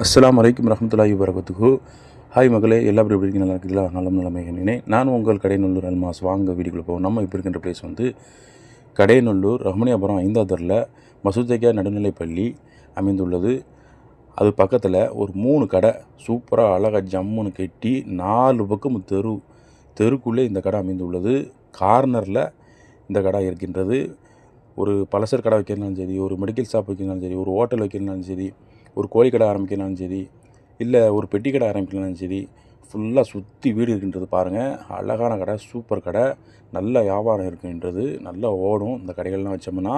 அஸ்ஸலாமு அலைக்கும் வரஹ்மத்துல்லாஹி வபரகாத்துஹு. ஹாய் மகளே, எல்லாரும் எப்படி இருக்கீங்க? நல்லா இருக்கீங்களா? நலமே எண்ணினேன். நான் உங்கள் கடையநல்லூர் அல்மாஸ். வாங்க வீடியோக்குள்ளே போவோம். நம்ம இப்போ இருக்கின்ற பிளேஸ் வந்து கடையநல்லூர் ரஹ்மனியாபுரம் 5வது மசூத் நடுநிலைப்பள்ளி அமைந்துள்ளது. அது பக்கத்தில் ஒரு 3 கடை சூப்பராக அழகாக ஜம்முன்னு கட்டி 4 பக்கம் தெருக்குள்ளே இந்த கடை அமைந்துள்ளது. கார்னரில் இந்த கடை இருக்கின்றது. ஒரு பலசர் கடை வைக்கிறனாலும் சரி, ஒரு மெடிக்கல் ஷாப் வைக்கிறனாலும் சரி, ஒரு ஹோட்டல் வைக்கிறனாலும் சரி, ஒரு கோழி கடை ஆரம்பிக்கிறனாலும் சரி, இல்லை ஒரு பெட்டி கடை ஆரம்பிக்கிறனாலும் சரி, ஃபுல்லாக சுற்றி வீடு இருக்கின்றது. பாருங்கள், அழகான கடை, சூப்பர் கடை, நல்ல வியாபாரம் இருக்கின்றது, நல்லா ஓடும். இந்த கடைகள்லாம் வச்சோம்னா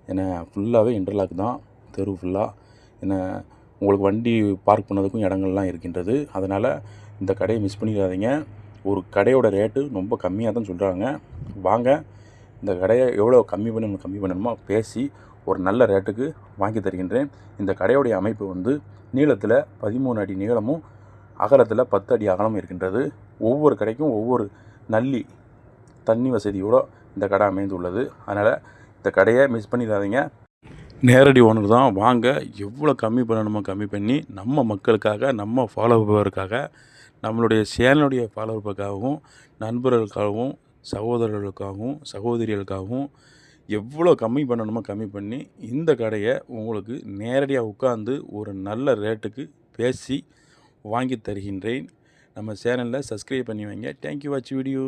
என்ன ஃபுல்லாகவே இன்டர்லாக் தான் தெரு ஃபுல்லாக. என்ன உங்களுக்கு வண்டி பார்க் பண்ணதுக்கும் இடங்கள்லாம் இருக்கின்றது. அதனால் இந்த கடையை மிஸ் பண்ணிடாதீங்க. ஒரு கடையோட ரேட்டு ரொம்ப கம்மியாக தான் சொல்கிறாங்க. வாங்க, இந்த கடையை எவ்வளோ கம்மி பண்ணணுமோ பேசி ஒரு நல்ல ரேட்டுக்கு வாங்கி தருகின்றேன். இந்த கடையோடைய அமைப்பு வந்து நீளத்தில் 13 அடி நீளமும் அகலத்தில் 10 அடி அகலமும் இருக்கின்றது. ஒவ்வொரு கடைக்கும் ஒவ்வொரு நல்லி தண்ணி வசதியோடு இந்த கடை அமைந்துள்ளது. அதனால் இந்த கடையை மிஸ் பண்ணிடாதீங்க. நேரடி ஓனர் தான். வாங்க, எவ்வளோ கம்மி பண்ணணுமோ கம்மி பண்ணி நம்ம மக்களுக்காக, நம்ம ஃபாலோவருக்காக, நம்மளுடைய சேனலுடைய ஃபாலோவருக்காகவும், நண்பர்களுக்காகவும், சகோதரர்களுக்காகவும், சகோதரிகளுக்காகவும் எவ்வளோ கம்மி பண்ணணுமோ கம்மி பண்ணி இந்த கடையை உங்களுக்கு நேரடியாக உட்காந்து ஒரு நல்ல ரேட்டுக்கு பேசி வாங்கி தருகின்றேன். நம்ம சேனலில் சப்ஸ்கிரைப் பண்ணி வைங்க. Thank you watch video.